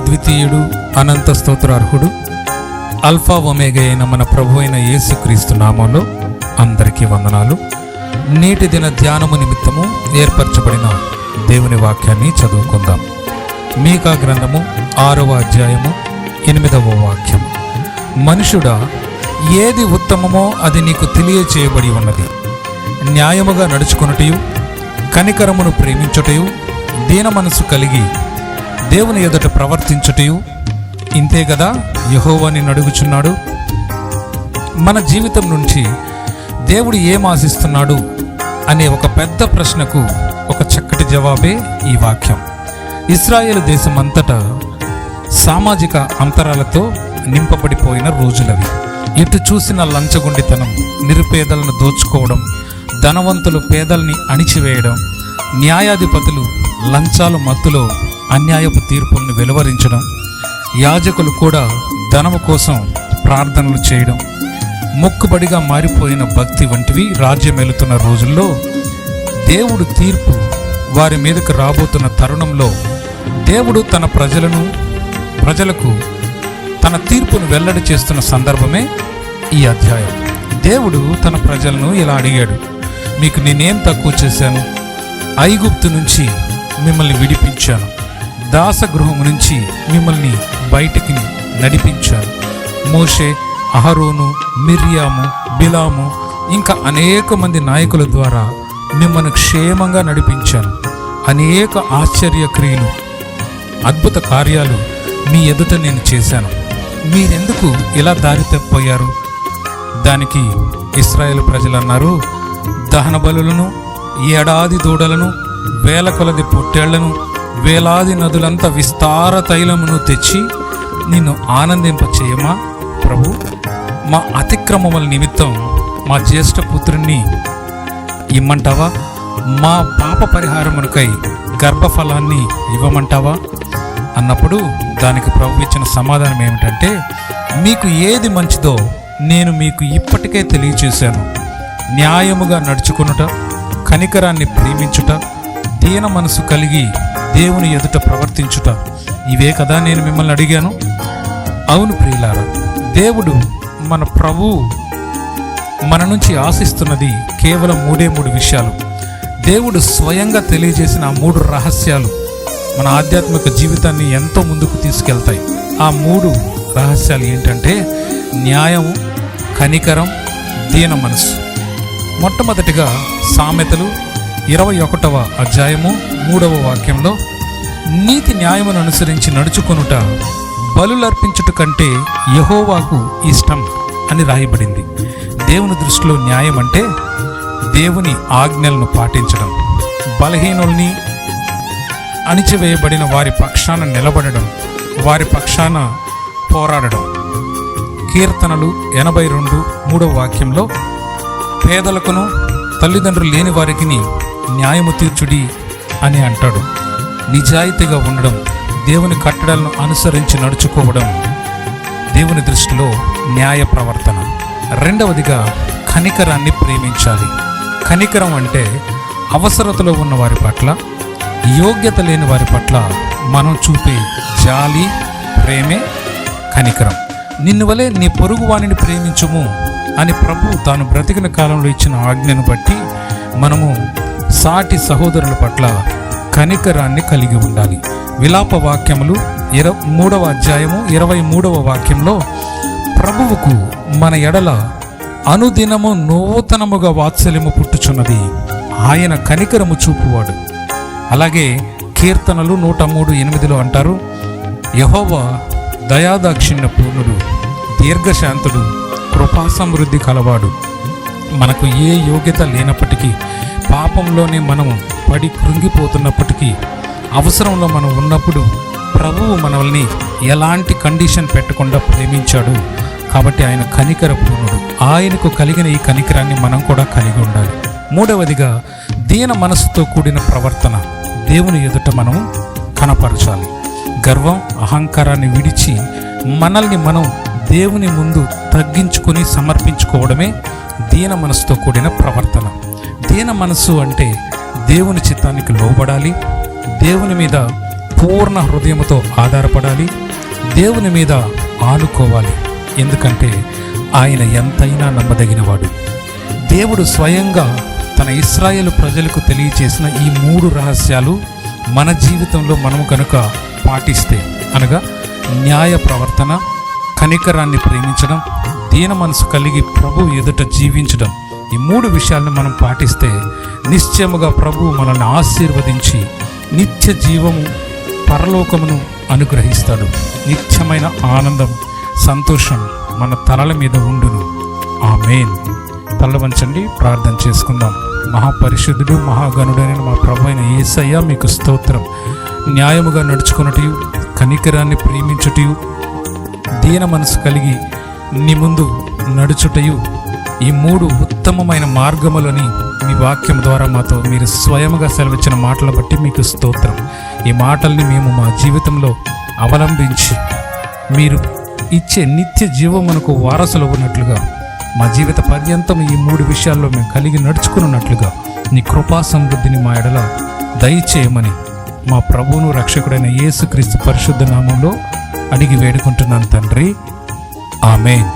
అద్వితీయుడు, అనంత స్తోత్రార్హుడు, alpha omega అయిన మన ప్రభు అయిన యేసుక్రీస్తు నామంలో అందరికీ వందనాలు. నేటి దిన ధ్యానము నిమిత్తము ఏర్పరచబడిన దేవుని వాక్యాన్ని చదువుకుందాం. మీకా గ్రంథము 6వ అధ్యాయము 8వ వాక్యం. మనుషుడా, ఏది ఉత్తమమో అది నీకు తెలియచేయబడి ఉన్నది. న్యాయముగా నడుచుకొనుటయు, కనికరమును ప్రేమించుటయు, దీన మనసు కలిగి దేవుని ఎదుట ప్రవర్తించుటయు ఇంతే కదా యెహోవాని అడుగుచున్నాడు. మన జీవితం నుంచి దేవుడు ఏం ఆశిస్తున్నాడు అనే ఒక పెద్ద ప్రశ్నకు ఒక చక్కటి జవాబే ఈ వాక్యం. ఇశ్రాయేలు దేశం అంతటా సామాజిక అంతరాలతో నింపబడిపోయిన రోజులవి. ఎటు చూసిన లంచగొండితనం, నిరుపేదలను దోచుకోవడం, ధనవంతులు పేదల్ని అణిచివేయడం, న్యాయాధిపతులు లంచాల మత్తులో అన్యాయపు తీర్పులను వెలువరించడం, యాజకులు కూడా ధనము కోసం ప్రార్థనలు చేయడం, మొక్కుబడిగా మారిపోయిన భక్తి వంటివి రాజ్యమేలుతున్న రోజుల్లో దేవుడు తీర్పు వారి మీదకు రాబోతున్న తరుణంలో దేవుడు తన ప్రజలకు తన తీర్పును వెల్లడి చేస్తున్న సందర్భమే ఈ అధ్యాయం. దేవుడు తన ప్రజలను ఇలా అడిగాడు, మీకు నేనేం తక్కువ చేశాను? ఐగుప్తు నుంచి మిమ్మల్ని విడిపించాను, దాసగృహం నుంచి మిమ్మల్ని బయటికి నడిపించాను. మోషే, అహరోను, మిర్యాము, బిలాము ఇంకా అనేక మంది నాయకుల ద్వారా మిమ్మల్ని క్షేమంగా నడిపించాను. అనేక ఆశ్చర్య క్రియలు, అద్భుత కార్యాలు మీ ఎదుట నేను చేశాను. మీరెందుకు ఇలా దారి తప్పిపోయారు? దానికి ఇశ్రాయేలు ప్రజలు అన్నారు, దహన బలులను, ఏడాది దూడలను, వేల కొలది పొట్టేళ్లను, వేలాది నదులంతా విస్తార తైలమును తెచ్చి నిన్ను ఆనందింపచేయమా ప్రభు? మా అతిక్రమముల నిమిత్తం మా జ్యేష్ఠ పుత్రుణ్ణి ఇమ్మంటావా? మా పాప పరిహారమునకై గర్భఫలాన్ని ఇవ్వమంటావా అన్నప్పుడు దానికి ప్రభు ఇచ్చిన సమాధానం ఏమిటంటే, మీకు ఏది మంచిదో నేను మీకు ఇప్పటికే తెలియచేశాను. న్యాయముగా నడుచుకొనుట, కనికరాన్ని ప్రేమించుట, దీన మనసు కలిగి దేవుని ఎదుట ప్రవర్తించుట, ఇవే కదా నేను మిమ్మల్ని అడిగాను. అవును ప్రియులారా, దేవుడు మన ప్రభువు మన నుంచి ఆశిస్తున్నది కేవలం 3 విషయాలు. దేవుడు స్వయంగా తెలియజేసిన ఆ 3 రహస్యాలు మన ఆధ్యాత్మిక జీవితాన్ని ఎంతో ముందుకు తీసుకెళ్తాయి. ఆ 3 రహస్యాలు ఏంటంటే న్యాయము, కనికరం, దీన మనసు. మొట్టమొదటిగా సామెతలు 21వ అధ్యాయము 3వ వాక్యంలో, నీతి న్యాయమును అనుసరించి నడుచుకొనుట బలులర్పించుట కంటే యెహోవాకు ఇష్టం అని రాయబడింది. దేవుని దృష్టిలో న్యాయం అంటే దేవుని ఆజ్ఞలను పాటించడం, బలహీనుల్ని, అణిచివేయబడిన వారి పక్షాన నిలబడడం, వారి పక్షాన పోరాడడం. కీర్తనలు 82:3వ వాక్యంలో, పేదలకును తల్లిదండ్రులు లేని వారికి న్యాయము తీర్చుడి అని అంటాడు. నిజాయితీగా ఉండడం, దేవుని కట్టడలను అనుసరించి నడుచుకోవడం దేవుని దృష్టిలో న్యాయ ప్రవర్తన. రెండవదిగా కనికరాన్ని ప్రేమించాలి. కనికరం అంటే అవసరతలో ఉన్న వారి పట్ల, యోగ్యత లేని వారి పట్ల మనం చూపే జాలి, ప్రేమే కనికరం. నిన్ను వలె నీ పొరుగు వానిని ప్రేమించుము అని ప్రభు తాను బ్రతికిన కాలంలో ఇచ్చిన ఆజ్ఞను బట్టి మనము సాటి సహోదరుల పట్ల కనికరాన్ని కలిగి ఉండాలి. విలాప వాక్యములు 3వ అధ్యాయము 23వ వాక్యంలో, ప్రభువుకు మన ఎడల అనుదినము నూతనముగా వాత్సల్యము పుట్టుచున్నది, ఆయన కనికరము చూపువాడు. అలాగే కీర్తనలు 103:8 అంటారు, యెహోవా దయాదాక్షిణ్య పూర్ణుడు, దీర్ఘశాంతుడు, కృపాసమృద్ధి కలవాడు. మనకు ఏ యోగ్యత లేనప్పటికీ, పాపంలోనే మనము పడి కృంగిపోతున్నప్పటికీ, అవసరంలో మనం ఉన్నప్పుడు ప్రభువు మనల్ని ఎలాంటి కండిషన్ పెట్టకుండా ప్రేమించాడు. కాబట్టి ఆయన కనికర పూర్ణుడు. ఆయనకు కలిగిన ఈ కనికరాన్ని మనం కూడా కలిగి ఉండాలి. మూడవదిగా దీన మనసుతో కూడిన ప్రవర్తన దేవుని ఎదుట మనం కనపరచాలి. గర్వం, అహంకారాన్ని విడిచి మనల్ని మనం దేవుని ముందు తగ్గించుకొని సమర్పించుకోవడమే దీన మనసుతో కూడిన ప్రవర్తన. దీన మనసు అంటే దేవుని చిత్తానికి లోబడాలి, దేవుని మీద పూర్ణ హృదయముతో ఆధారపడాలి, దేవుని మీద ఆనుకోవాలి. ఎందుకంటే ఆయన ఎంతైనా నమ్మదగినవాడు. దేవుడు స్వయంగా తన ఇశ్రాయేలు ప్రజలకు తెలియచేసిన ఈ 3 రహస్యాలు మన జీవితంలో మనము కనుక పాటిస్తే, అనగా న్యాయ ప్రవర్తన, కనికరాన్ని ప్రేమించడం, దీన మనసు కలిగి ప్రభు ఎదుట జీవించడం, ఈ 3 విషయాలను మనం పాటిస్తే నిశ్చయముగా ప్రభువు మనల్ని ఆశీర్వదించి నిత్య జీవము, పరలోకమును అనుగ్రహిస్తాడు. నిత్యమైన ఆనందం, సంతోషం మన తలల మీద ఉండును. ఆమేన్. తల వంచండి, ప్రార్థన చేసుకుందాం. మహాపరిశుద్ధుడు, మహాగణుడైన మా ప్రభు అయిన యేసయ్య, మీకు స్తోత్రం. న్యాయముగా నడుచుకొనుటయు, కనికరాన్ని ప్రేమించుటయు, దీన మనసు కలిగి నీ ముందు నడుచుటయు, ఈ 3 ఉత్తమమైన మార్గములని మీ వాక్యం ద్వారా మాతో మీరు స్వయముగా సెలవిచ్చిన మాటలు బట్టి మీకు స్తోత్రం. ఈ మాటల్ని మేము మా జీవితంలో అవలంబించి మీరు ఇచ్చే నిత్య జీవమునకు వారసులు ఉన్నట్లుగా, మా జీవిత పర్యంతం ఈ 3 విషయాల్లో మేము కలిగి నడుచుకున్నట్లుగా నీ కృపా సమృద్ధిని మా ఎడల దయచేయమని మా ప్రభువును రక్షకుడైన యేసుక్రీస్తు పరిశుద్ధ నామంలో అడిగి వేడుకుంటున్నాను తండ్రి. ఆమేన్.